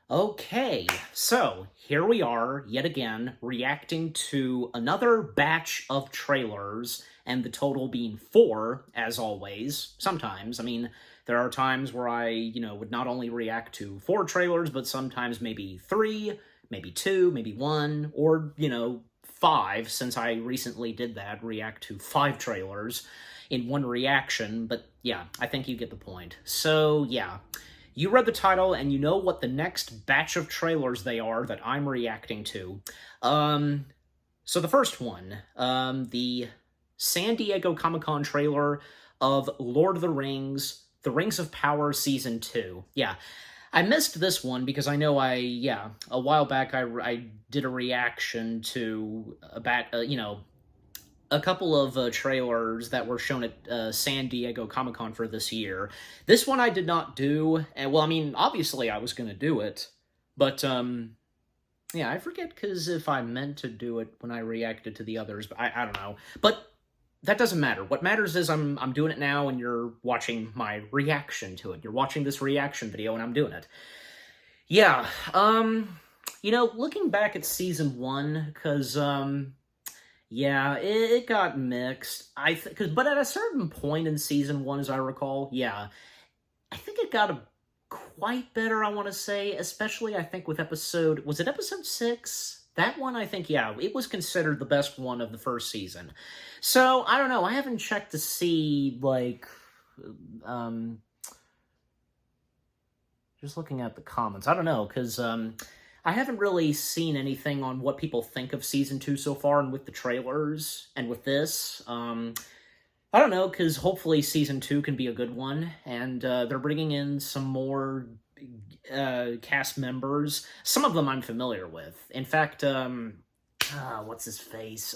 Okay, so here we are, yet again, reacting to another batch of trailers, and the total being 4, as always. Sometimes, I mean, there are times where I, would not only react to 4 trailers, but sometimes maybe 3, maybe 2, maybe 1, or, 5, since I recently did that, react to 5 trailers in one reaction, but yeah, I think you get the point. So, yeah. You read the title, and you know what the next batch of trailers they are that I'm reacting to. So the first one, the San Diego Comic-Con trailer of Lord of the Rings, The Rings of Power Season 2. Yeah, I missed this one because I know a while back I did a reaction to a couple of trailers that were shown at San Diego Comic-Con for this year. This one I did not do, and well, I mean, obviously I was going to do it, but yeah, I forget because if I meant to do it when I reacted to the others, but I don't know. But that doesn't matter. What matters is I'm doing it now, and you're watching my reaction to it. You're watching this reaction video, and I'm doing it. Yeah, looking back at Season 1, because, yeah, it got mixed. But at a certain point in Season 1, as I recall, yeah, I think it got quite better, I want to say, especially, I think, with was it episode 6? That one, I think, yeah, it was considered the best one of the first season. So, I don't know, I haven't checked to see, just looking at the comments, I don't know, because, I haven't really seen anything on what people think of Season 2 so far, and with the trailers, and with this. I don't know, because hopefully Season 2 can be a good one, and they're bringing in some more cast members. Some of them I'm familiar with. In fact, what's his face?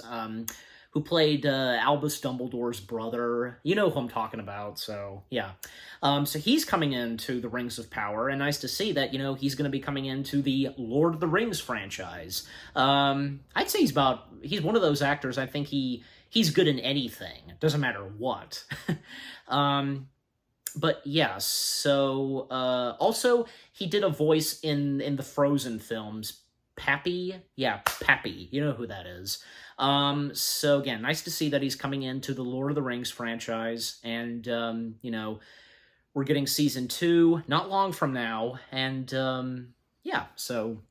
Who played Albus Dumbledore's brother. You know who I'm talking about, so yeah. So he's coming into the Rings of Power, and nice to see that, he's going to be coming into the Lord of the Rings franchise. I'd say he's one of those actors, I think he's good in anything. It doesn't matter what. But yeah, so, also, he did a voice in the Frozen films. Pappy? Yeah, Pappy. You know who that is. So again, nice to see that he's coming into the Lord of the Rings franchise, and, we're getting Season 2 not long from now, and, yeah, so,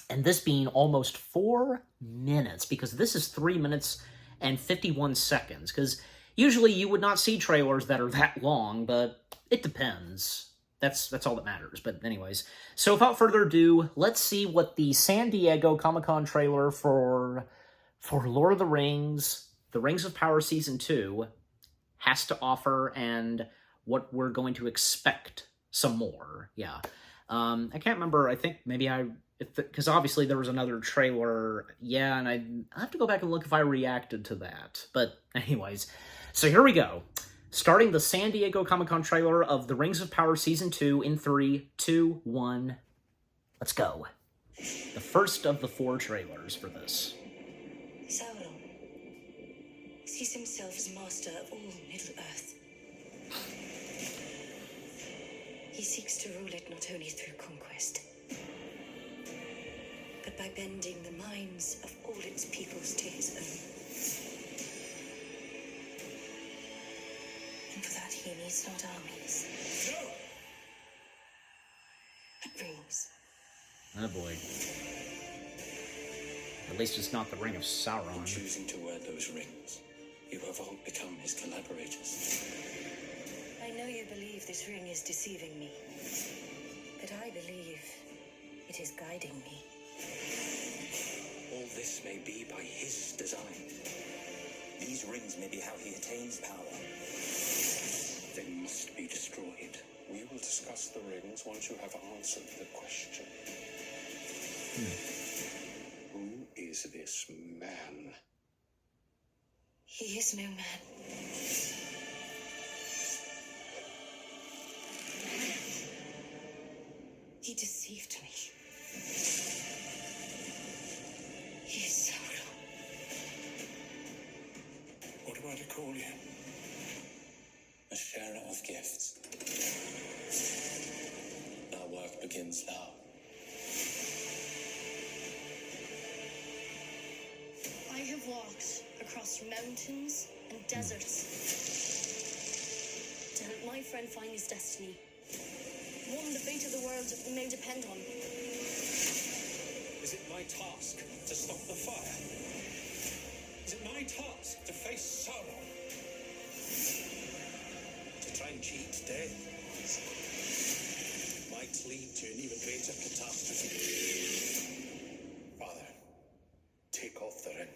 and this being almost 4 minutes, because this is 3 minutes and 51 seconds, because usually you would not see trailers that are that long, but it depends. That's all that matters. But anyways, so without further ado, let's see what the San Diego Comic-Con trailer for Lord of the Rings, The Rings of Power Season 2 has to offer, and what we're going to expect some more. Yeah. I can't remember. I think maybe because obviously there was another trailer. Yeah, and I have to go back and look if I reacted to that. But anyways, so here we go. Starting the San Diego Comic-Con trailer of The Rings of Power Season 2 in 3, 2, 1. Let's go. The first of the 4 trailers for this. Sauron sees himself as master of all Middle-earth. He seeks to rule it not only through conquest, but by bending the minds of all its peoples to his own. And for that he needs not armies, but rings. Oh boy. At least it's not the Ring of Sauron. In choosing to wear those rings, you have all become his collaborators. I know you believe this ring is deceiving me, but I believe it is guiding me. All this may be by his design. These rings may be how he attains power. They must be destroyed. We will discuss the rings once you have answered the question. Who is this man? He is no man. He deceived me. He is Sauron. What do I to call you? A sharer of gifts. Our work begins now. across mountains and deserts, to help my friend find his destiny. One the fate of the world may depend on. Is it my task to stop the fire? Is it my task to face sorrow? To try and cheat death might lead to an even greater catastrophe. Father, take off the ring.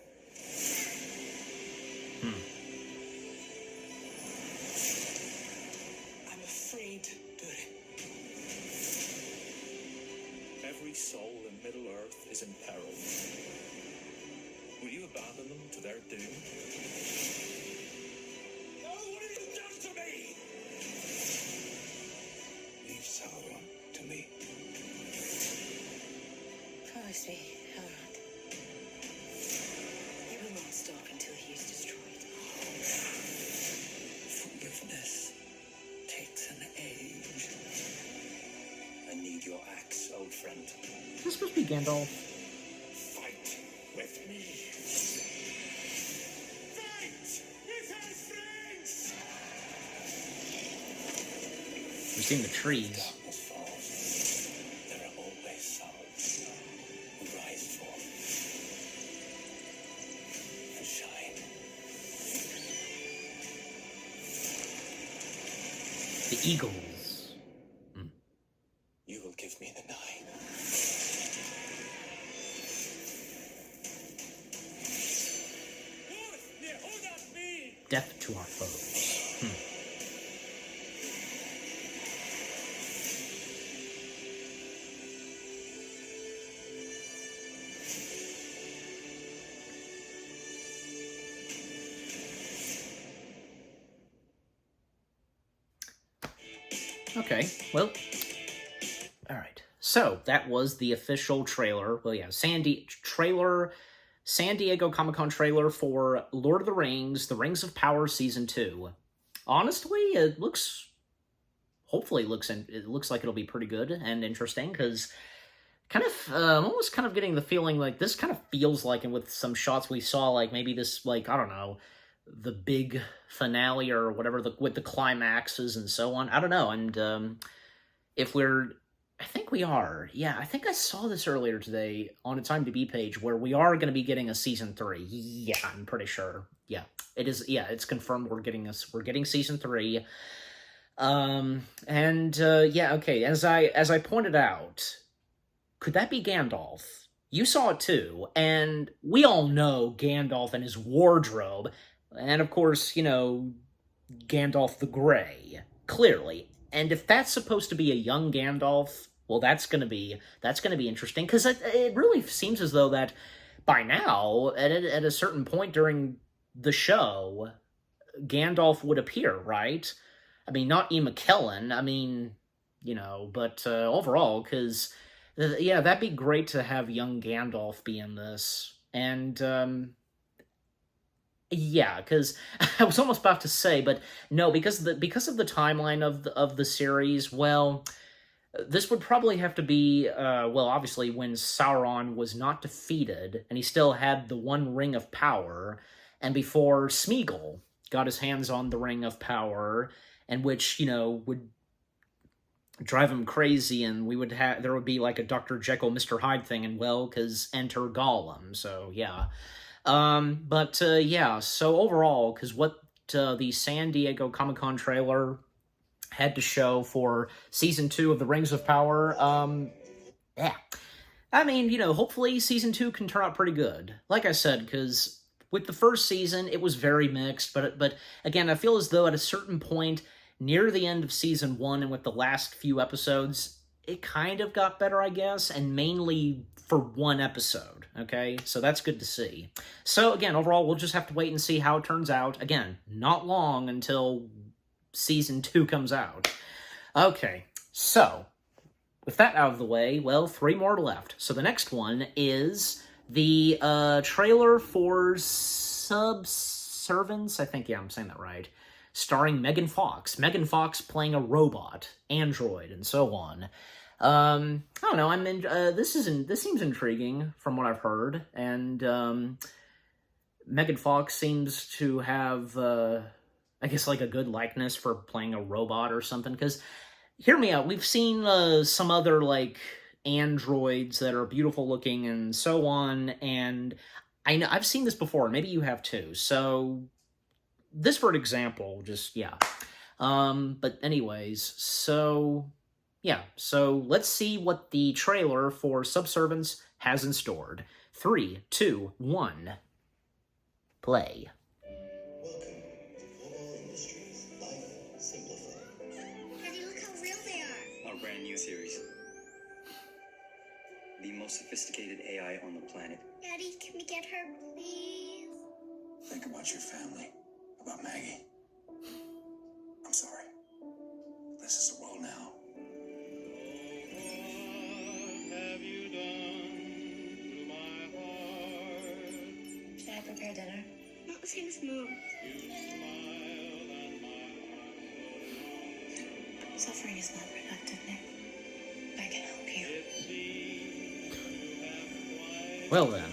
I'm afraid, Durin. Every soul in Middle-earth is in peril. Will you abandon them to their doom? No, what have you done to me? Leave Sauron to me. Promise me, Elrond. You will not stop until he is destroyed. Forgiveness takes an age. I need your axe, old friend. Is this supposed to be Gandalf? Fight with me. Fight with our friends! We've seen the trees. Darkness falls. There are always souls who rise forth and shine. The eagles. You will give me the nine. Death to our foes. Okay, well, all right. So that was the official trailer. Well, yeah, San Diego Comic-Con trailer for Lord of the Rings of Power Season 2. Honestly, it looks like it'll be pretty good and interesting, because I'm almost kind of getting the feeling like this kind of feels like, and with some shots we saw, like maybe this, like, I don't know, the big finale or whatever, with the climaxes and so on. I don't know, and I think we are. Yeah, I think I saw this earlier today on its IMDb page, where we are going to be getting a Season 3. Yeah, I'm pretty sure. Yeah, it is. Yeah, it's confirmed we're getting Season 3. Yeah, okay, as I pointed out, could that be Gandalf? You saw it too, and we all know Gandalf and his wardrobe, and of course, you know, Gandalf the Grey, clearly. And if that's supposed to be a young Gandalf, well, that's gonna be interesting, because it really seems as though that by now, at a certain point during the show, Gandalf would appear, right? I mean, not Ian McKellen, I mean, you know, but overall, because, yeah, that'd be great to have young Gandalf be in this. And, yeah, because I was almost about to say, but no, because of the timeline of the series, well, this would probably have to be, obviously when Sauron was not defeated, and he still had the one ring of power, and before Smeagol got his hands on the ring of power, and which, you know, would drive him crazy, and there would be like a Dr. Jekyll, Mr. Hyde thing, and well, because enter Gollum, so yeah. Yeah, so overall, because what the San Diego Comic-Con trailer had to show for Season 2 of the Rings of Power, yeah. I mean, you know, hopefully Season 2 can turn out pretty good. Like I said, because with the first season, it was very mixed, but again, I feel as though at a certain point, near the end of Season 1 and with the last few episodes, it kind of got better, I guess, and mainly for one episode, okay? So that's good to see. So again, overall, we'll just have to wait and see how it turns out. Again, not long until Season 2 comes out. Okay, so with that out of the way, well, 3 more left. So the next one is the trailer for Subservience, I think, yeah, I'm saying that right, starring Megan Fox. Megan Fox playing a robot, android, and so on. I don't know, this seems intriguing from what I've heard, and Megan Fox seems to have, I guess, like a good likeness for playing a robot or something. Because, hear me out, we've seen some other, like, androids that are beautiful looking and so on, and I know I've seen this before. Maybe you have too. So, this for an example, just, yeah. But anyways, so, yeah. So, let's see what the trailer for Subservience has in store. 3, 2, 1... play. Welcome to Global Industries Life Simplified. Daddy, look how real they are. Our brand new series. The most sophisticated AI on the planet. Daddy, can we get her, please? Think about your family, about Maggie. I'm sorry. This is the world now. Should I prepare dinner? Not the same as Mom. Suffering is not productive, Nick. I can help you. Well then.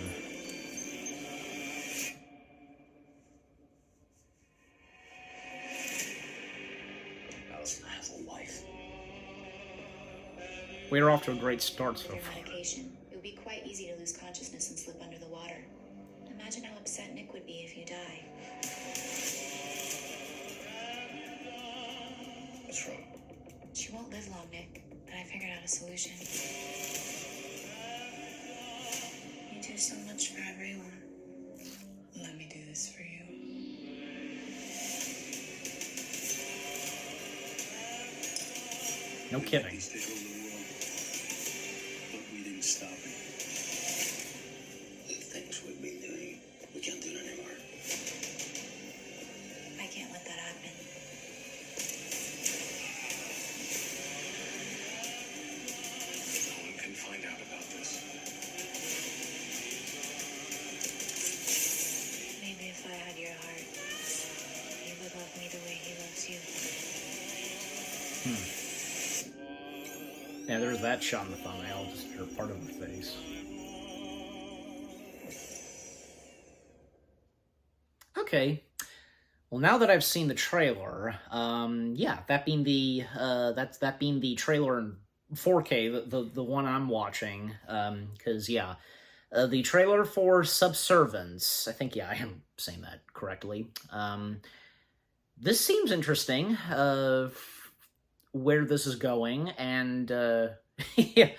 Allison has a life. We're off to a great start so Their far. medication. It would be quite easy to lose consciousness and slip under the water. Imagine how upset Nick would be if you die. What's wrong? She won't live long, Nick, but I figured out a solution. You do so much for everyone. Let me do this for you. No kidding. These days rule the world. But we didn't stop it. The things we've been doing, we can't do it anymore. I can't let that happen. No one can find out about this. Maybe if I had your heart, you would love me the way he loves you. Yeah, there's that shot in the thumbnail, just her part of her face. Okay. Well, now that I've seen the trailer, yeah, that being the that being the trailer in 4K, the one I'm watching, because yeah, the trailer for Subservience, I think, yeah, I am saying that correctly. This seems interesting. Where this is going, and yeah,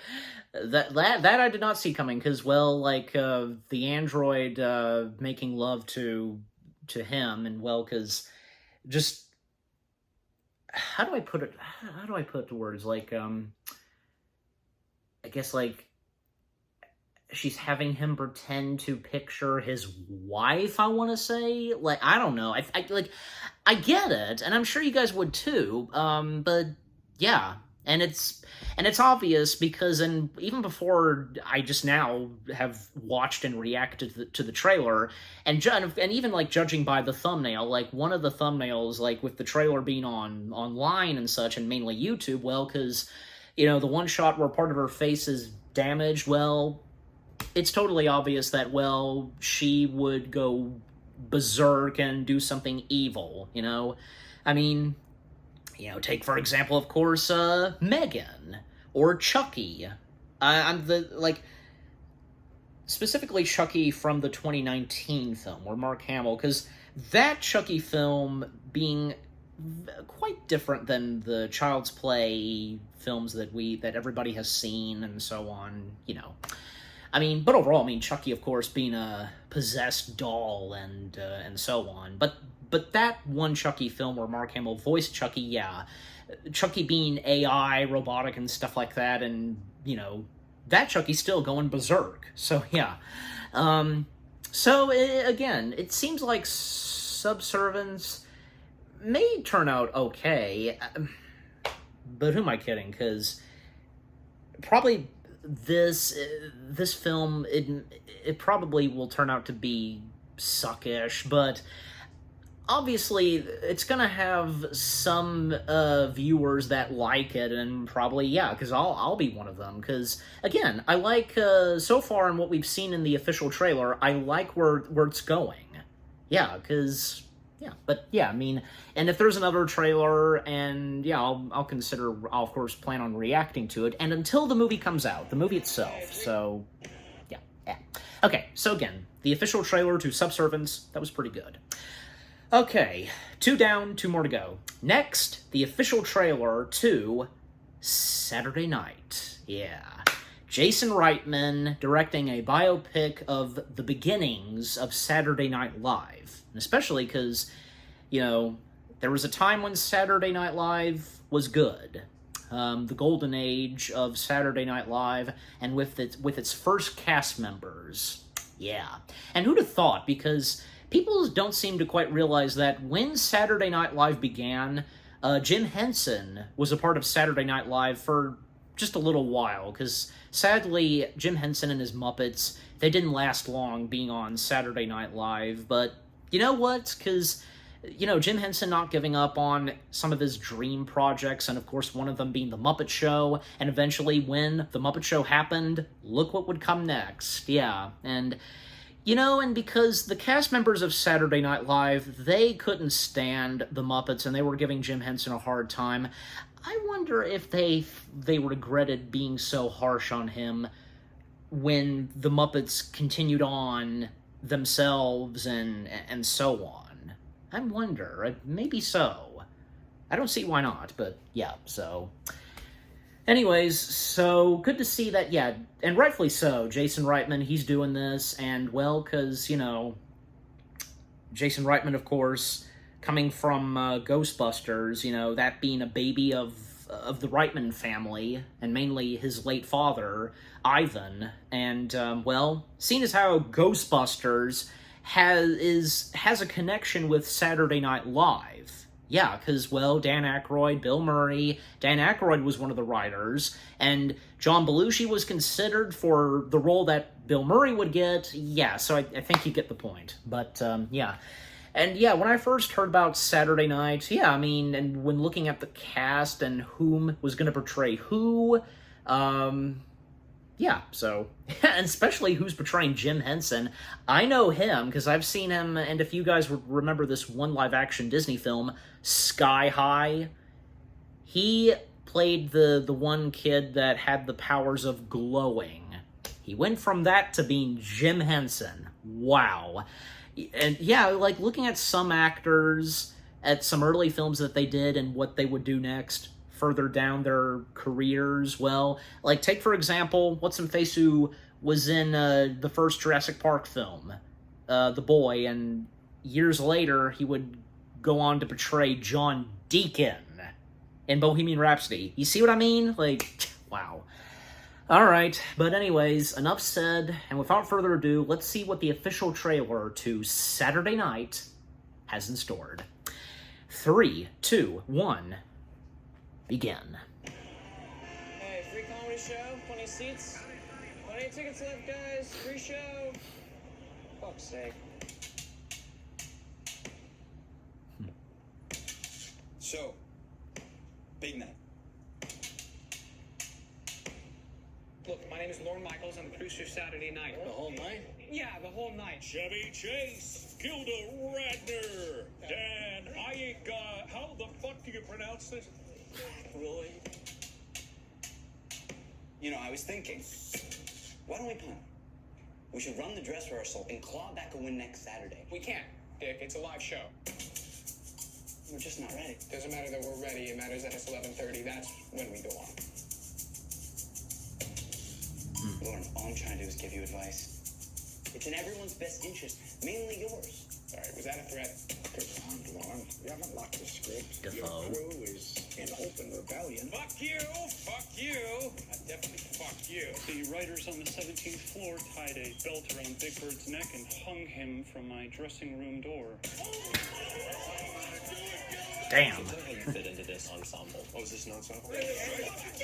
that I did not see coming, because, well, like, the android making love to him, and, well, because just how do I put it to words, like, I guess, like, she's having him pretend to picture his wife, I want to say. Like, I don't know. I get it, and I'm sure you guys would too. But yeah, and it's obvious because, and even before I just now have watched and reacted to the trailer, and even, like, judging by the thumbnail, like, one of the thumbnails, like, with the trailer being online and such, and mainly YouTube, well, because, you know, the one shot where part of her face is damaged, well, it's totally obvious that, well, she would go berserk and do something evil, you know? I mean, you know, take, for example, of course, Megan, or Chucky. Specifically Chucky from the 2019 film, or Mark Hamill, because that Chucky film being quite different than the Child's Play films that everybody has seen and so on, you know. I mean, but overall, I mean, Chucky, of course, being a possessed doll and so on. But that one Chucky film where Mark Hamill voiced Chucky, yeah, Chucky being AI, robotic, and stuff like that, and, you know, that Chucky's still going berserk. So, yeah. Again, it seems like Subservience may turn out okay. But who am I kidding? Because probably this film, it probably will turn out to be suckish, but obviously it's gonna have some viewers that like it, and probably, yeah, because I'll be one of them, because, again, I like, so far in what we've seen in the official trailer, I like where it's going. Yeah, because... Yeah, but yeah, I mean, and if there's another trailer, and yeah, I'll consider, I'll of course plan on reacting to it, and until the movie comes out, the movie itself, so, yeah. Okay, so again, the official trailer to Subservience, that was pretty good. Okay, 2 down, 2 more to go. Next, the official trailer to Saturday Night. Yeah. Jason Reitman directing a biopic of the beginnings of Saturday Night Live. And especially because, you know, there was a time when Saturday Night Live was good. The golden age of Saturday Night Live, and with its first cast members. Yeah. And who'd have thought, because people don't seem to quite realize that when Saturday Night Live began, Jim Henson was a part of Saturday Night Live for just a little while, because sadly, Jim Henson and his Muppets, they didn't last long being on Saturday Night Live, but you know what? Because, you know, Jim Henson not giving up on some of his dream projects, and of course one of them being The Muppet Show, and eventually when The Muppet Show happened, look what would come next. Yeah, and... You know, and because the cast members of Saturday Night Live, they couldn't stand the Muppets, and they were giving Jim Henson a hard time, I wonder if they regretted being so harsh on him when the Muppets continued on themselves and so on. I wonder. Maybe so. I don't see why not, but yeah, so... Anyways, so good to see that, yeah, and rightfully so, Jason Reitman, he's doing this, and, well, because, you know, Jason Reitman, of course, coming from Ghostbusters, you know, that being a baby of the Reitman family, and mainly his late father, Ivan, and, well, seeing as how Ghostbusters has a connection with Saturday Night Live. Yeah, because, well, Dan Aykroyd, Bill Murray, Dan Aykroyd was one of the writers, and John Belushi was considered for the role that Bill Murray would get. Yeah, so I think you get the point. But, yeah. And, yeah, when I first heard about Saturday Night, yeah, I mean, and when looking at the cast and whom was going to portray who, yeah, so, and especially who's portraying Jim Henson. I know him, because I've seen him, and if you guys remember this one live-action Disney film, Sky High, he played the one kid that had the powers of glowing. He went from that to being Jim Henson. Wow. And yeah, like, looking at some actors, at some early films that they did and what they would do next, further down their careers, well, like, take for example, what's-him-face who was in the first Jurassic Park film, The Boy, and years later he would go on to portray John Deacon in Bohemian Rhapsody. You see what I mean? Like, wow. Alright, but anyways, enough said, and without further ado, let's see what the official trailer to Saturday Night has in store. 3, 2, 1... begin. Hey, free comedy show, 20 seats, 20 tickets left, guys, free show. Fuck's sake. So, big night. Look, my name is Lorne Michaels. I'm the producer of Saturday Night. The whole night? Yeah, the whole night. Chevy Chase, Gilda Radner, Dan Ike, how the fuck do you pronounce this? Really? You know, I was thinking, why don't we plan? We should run the dress rehearsal and claw back a win next Saturday. We can't, Dick. It's a live show. We're just not ready. Doesn't matter that we're ready. It matters that it's 11:30. That's when we go on. Lauren, all I'm trying to do is give you advice. It's in everyone's best interest, mainly yours. Sorry, was that a threat? Come on, Lauren. We haven't locked the script. Your Defoe. crew is in open rebellion. Fuck you! Fuck you! Definitely fuck you. The writers on the 17th floor tied a belt around Big Bird's neck and hung him from my dressing room door. Damn. How you fit into this ensemble? Oh, is this an ensemble?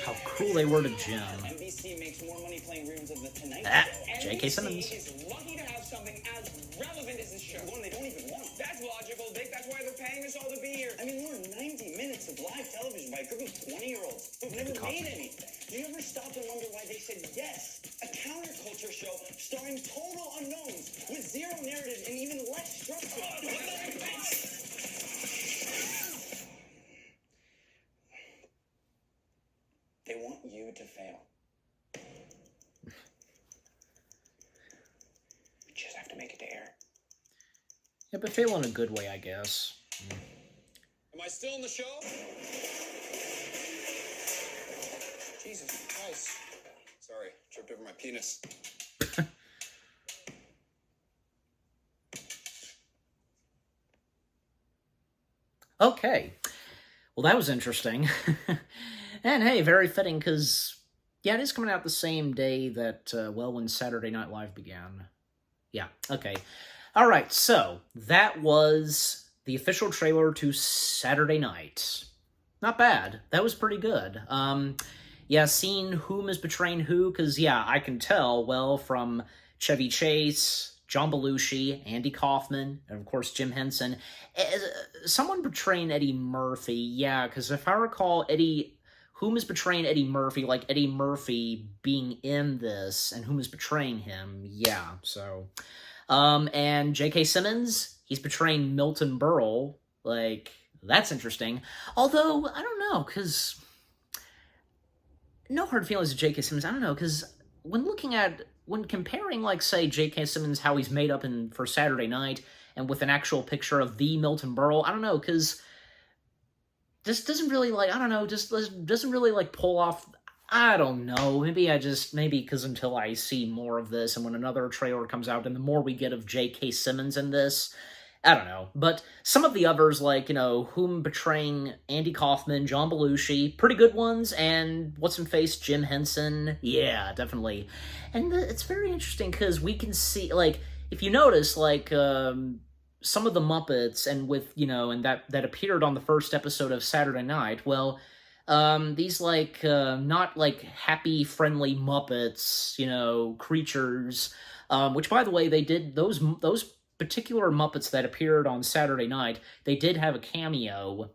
How cool they were to Jim. NBC makes more money playing rooms of the Tonight Ah, Show. J.K. Simmons. NBC is lucky to have something as relevant as this show. One they don't even want. That's logical, Dick. That's why they're paying us all to be here. I mean, we're 90 minutes of live television by a group of 20-year-olds who've never made anything. Do you ever stop and wonder why they said yes? A counterculture show starring total unknowns with zero narrative and even less structure. Yeah, but fail in a good way, I guess. Am I still in the show? Jesus Christ. Sorry, tripped over my penis. Okay. Well, that was interesting. And hey, very fitting, because, yeah, it is coming out the same day that, when Saturday Night Live began. Yeah, okay. All right, so that was the official trailer to Saturday Night. Not bad. That was pretty good. Yeah, seeing whom is betraying who, because, yeah, I can tell, well, from Chevy Chase, John Belushi, Andy Kaufman, and, of course, Jim Henson. Someone betraying Eddie Murphy, yeah, because if I recall, whom is betraying Eddie Murphy, like Eddie Murphy being in this, and whom is betraying him, yeah, so... and J.K. Simmons, he's betraying Milton Berle. Like, that's interesting. Although, I don't know, because... No hard feelings to J.K. Simmons, I don't know, because when comparing, like, say, J.K. Simmons, how he's made up for Saturday Night, and with an actual picture of the Milton Berle, I don't know, because... Just doesn't really, like, I don't know, just doesn't really, like, pull off... I don't know, maybe because until I see more of this, and when another trailer comes out, and the more we get of J.K. Simmons in this, I don't know. But some of the others, like, whom betraying Andy Kaufman, John Belushi, pretty good ones, and what's-in-face, Jim Henson, yeah, definitely. And it's very interesting, because we can see, like, if you notice, like, some of the Muppets, and with, and that appeared on the first episode of Saturday Night, well... these, like, not, like, happy, friendly Muppets, creatures, which, by the way, they did, those particular Muppets that appeared on Saturday Night, they did have a cameo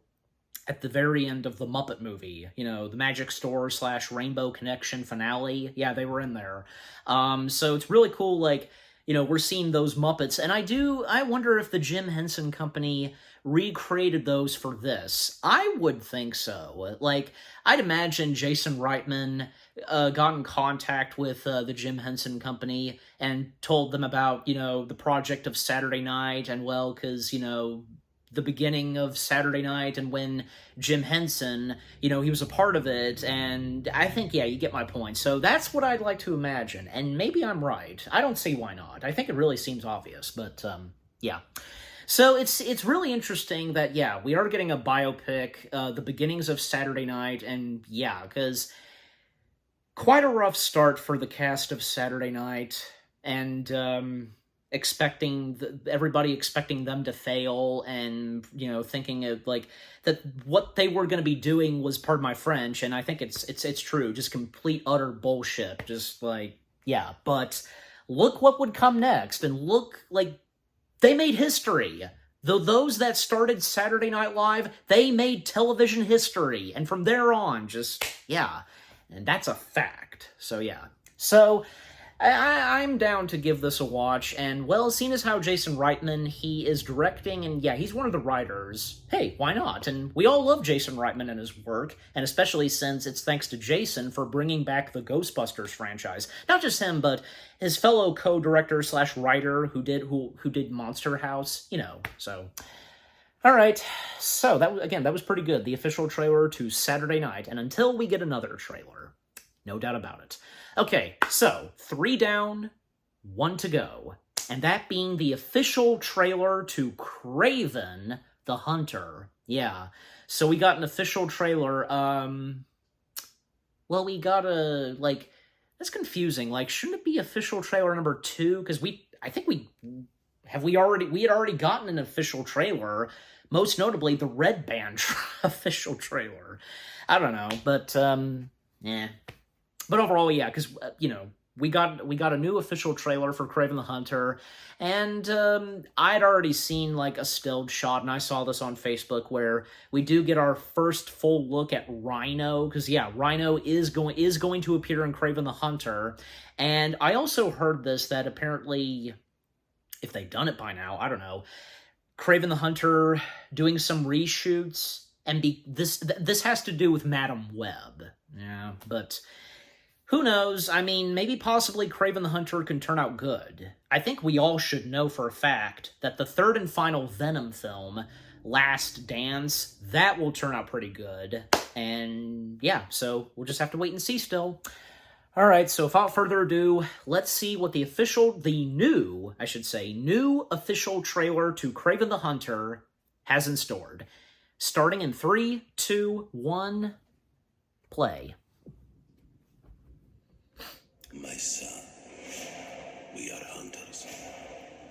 at the very end of the Muppet movie, the Magic Store / Rainbow Connection finale, yeah, they were in there, so it's really cool, like, we're seeing those Muppets, and I wonder if the Jim Henson Company recreated those for this. I would think so. Like, I'd imagine Jason Reitman got in contact with the Jim Henson Company and told them about, the project of Saturday Night, and, well, because, the beginning of Saturday Night, and when Jim Henson, he was a part of it, and I think, yeah, you get my point. So that's what I'd like to imagine, and maybe I'm right. I don't see why not. I think it really seems obvious, but, yeah. So it's really interesting that, yeah, we are getting a biopic, the beginnings of Saturday Night, and, yeah, because quite a rough start for the cast of Saturday Night, and, everybody expecting them to fail, and, thinking of, like, that what they were going to be doing was, pardon my French, and I think it's true, just complete, utter bullshit, just, like, yeah, but look what would come next, and look, like, they made history. Though those that started Saturday Night Live, they made television history, and from there on, just, yeah, and that's a fact, so, yeah. So... I'm down to give this a watch, and, well, seeing as how Jason Reitman, he is directing, and, yeah, he's one of the writers, hey, why not? And we all love Jason Reitman and his work, and especially since it's thanks to Jason for bringing back the Ghostbusters franchise. Not just him, but his fellow co-director / writer who did Monster House, so... Alright, so, that was pretty good, the official trailer to Saturday Night, and until we get another trailer, no doubt about it. Okay, so, 3 down, 1 to go. And that being the official trailer to Kraven the Hunter. Yeah, so we got an official trailer, well, we got a, like, that's confusing, like, shouldn't it be official trailer number 2? Because we had already gotten an official trailer, most notably the Red Band official trailer. I don't know, but, yeah. But overall, yeah, because, we got a new official trailer for Kraven the Hunter, and I'd already seen, like, a stilled shot, and I saw this on Facebook, where we do get our first full look at Rhino, because, yeah, Rhino is going to appear in Kraven the Hunter, and I also heard this, that apparently, if they've done it by now, I don't know, Kraven the Hunter doing some reshoots, and this has to do with Madam Web, yeah, but... who knows? I mean, maybe possibly Kraven the Hunter can turn out good. I think we all should know for a fact that the third and final Venom film, Last Dance, that will turn out pretty good. And yeah, so we'll just have to wait and see still. Alright, so without further ado, let's see what the new official trailer to Kraven the Hunter has in store. Starting in 3, 2, 1, play. My son, we are hunters,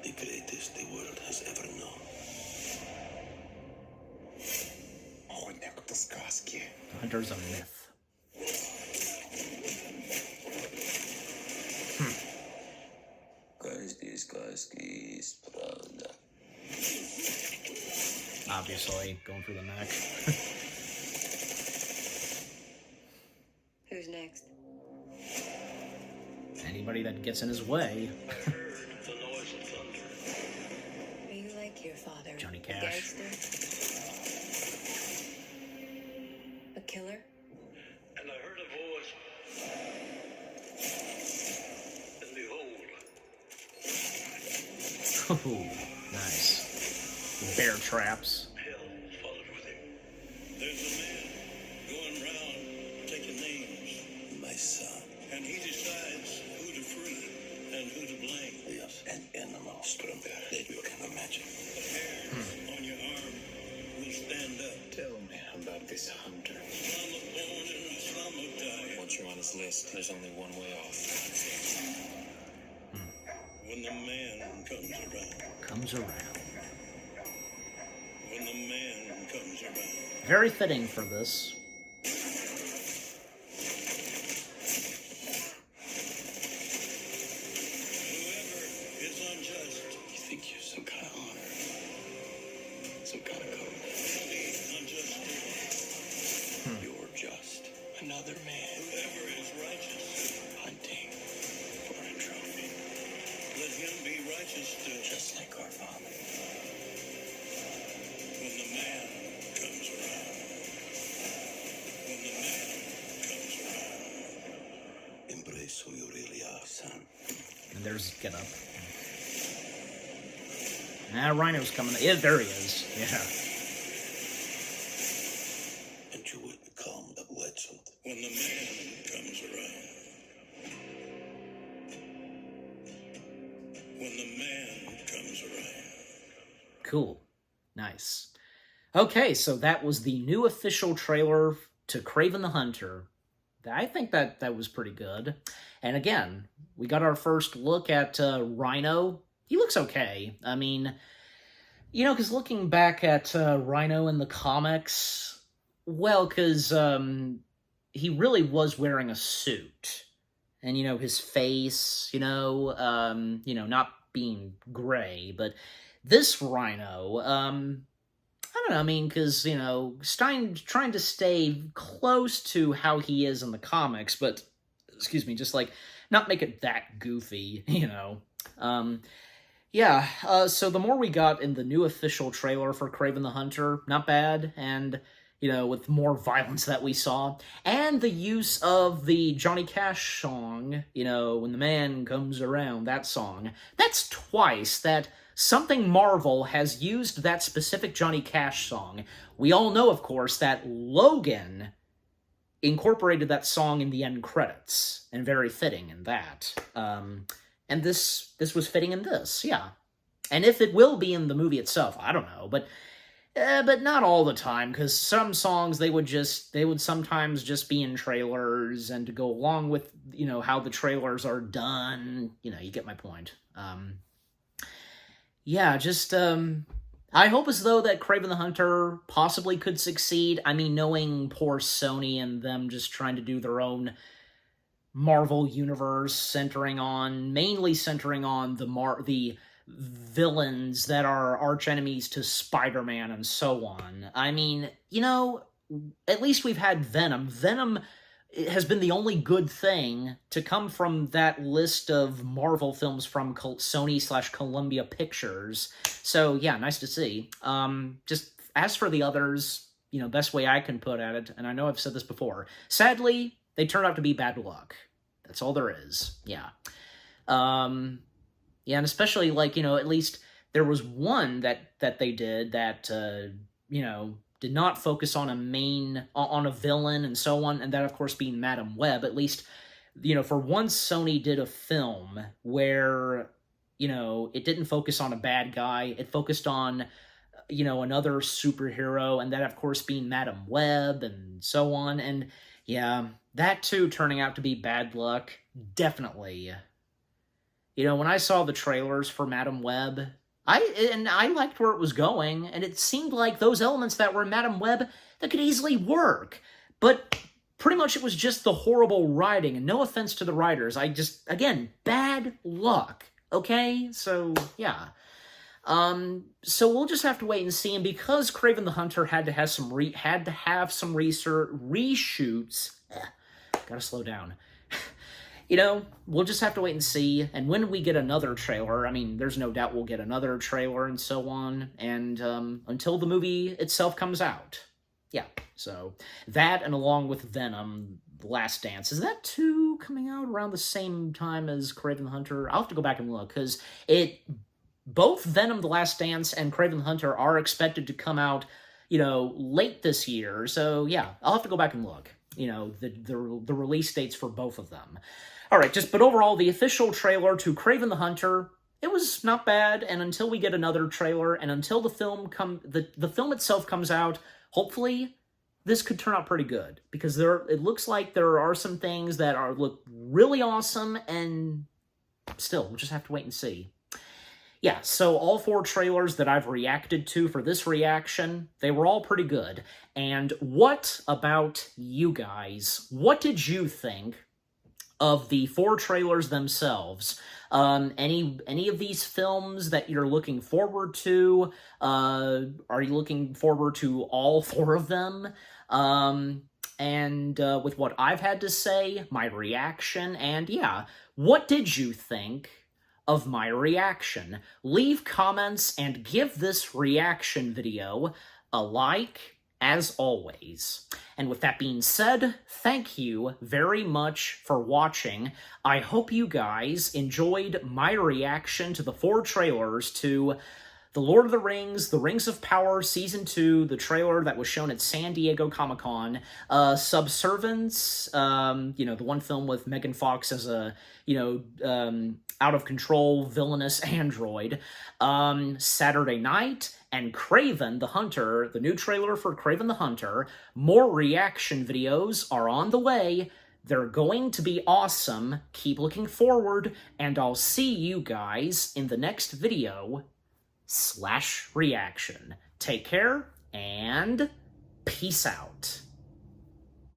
the greatest the world has ever known. The Hunter's a myth. Obviously, going for the neck. Who's next? Anybody that gets in his way. Are you like your father? Johnny A Cash. gangster? A killer? And I heard a voice. And behold, Ooh, nice. Bear traps. hell followed with him. There's a man going round taking names. My son. And he decides who to free and who to blame. Yes, an animal strumper that you can imagine. The hair on your arm will stand up. Tell me about this hunter. Islama born and Islama died. Once you're on his list, there's only one way off. When the man comes around. Comes around. When the man comes around. Very fitting for this. Whoever is unjust. You think you're some kind of honor? Some kind of code? Unjust. You're just another man. Whoever is righteous. Hunting for a trophy. Let him be righteous too. Just like our father. When the man comes around. When the man comes around. Embrace who you really are, son. And there's Get Up. Rhino's coming. Yeah, there he is. Yeah. And you will become a legend. When the man comes around. When the man comes around. Cool. Nice. Okay, so that was the new official trailer to Kraven the Hunter. I think that was pretty good. And again, we got our first look at Rhino. He looks okay. I mean, you know, because looking back at Rhino in the comics, well, because he really was wearing a suit. And, you know, his face, not being gray. But this Rhino, I don't know, I mean, because, Stein trying to stay close to how he is in the comics, but, just, not make it that goofy, so the more we got in the new official trailer for Kraven the Hunter, not bad, and, with more violence that we saw, and the use of the Johnny Cash song, When the Man Comes Around, that song, that's twice that something Marvel has used that specific Johnny Cash song. We all know, of course, that Logan incorporated that song in the end credits, and very fitting in that. And this was fitting in this, yeah. And if it will be in the movie itself, I don't know, but not all the time, because some songs they would sometimes just be in trailers, and to go along with, how the trailers are done, you get my point. I hope as though that Kraven the Hunter possibly could succeed. I mean, knowing poor Sony and them just trying to do their own Marvel universe, mainly centering on the villains that are archenemies to Spider-Man and so on. I mean, at least we've had Venom. Venom has been the only good thing to come from that list of Marvel films from Sony/Columbia Pictures. So, yeah, nice to see. Just as for the others, best way I can put at it, and I know I've said this before, sadly, they turned out to be bad luck. That's all there is. Yeah. Yeah, and especially, like, at least there was one that they did that, did not focus on on a villain and so on, and that, of course, being Madam Web. At least, for once Sony did a film where, it didn't focus on a bad guy. It focused on, another superhero, and that, of course, being Madam Web and so on. And, yeah, that, too, turning out to be bad luck, definitely. When I saw the trailers for Madam Web, I liked where it was going, and it seemed like those elements that were in Madam Web that could easily work. But pretty much it was just the horrible writing, and no offense to the writers, again, bad luck, okay? So, yeah. So we'll just have to wait and see, and because Kraven the Hunter had to have some reshoots, gotta slow down. We'll just have to wait and see. And when we get another trailer, I mean, there's no doubt we'll get another trailer and so on. And until the movie itself comes out. Yeah, so that, and along with Venom, The Last Dance. Is that 2 coming out around the same time as Kraven the Hunter? I'll have to go back and look, because both Venom, The Last Dance, and Kraven the Hunter are expected to come out, late this year. So, yeah, I'll have to go back and look. The release dates for both of them. All right, but overall, the official trailer to Kraven the Hunter, it was not bad, and until we get another trailer, and until the film the film itself comes out, hopefully, this could turn out pretty good, because it looks like there are some things that look really awesome, and still, we'll just have to wait and see. Yeah, so all 4 trailers that I've reacted to for this reaction, they were all pretty good. And what about you guys? What did you think of the 4 trailers themselves? Any of these films that you're looking forward to? Are you looking forward to all 4 of them? And with what I've had to say, my reaction, and yeah, what did you think of my reaction? Leave comments and give this reaction video a like, as always. And with that being said, thank you very much for watching. I hope you guys enjoyed my reaction to the 4 trailers to The Lord of the Rings, The Rings of Power Season 2, the trailer that was shown at San Diego Comic-Con, Subservience, the one film with Megan Fox as a, out-of-control, villainous android, Saturday Night, and Kraven the Hunter, the new trailer for Kraven the Hunter. More reaction videos are on the way. They're going to be awesome. Keep looking forward, and I'll see you guys in the next video /reaction. Take care, and peace out.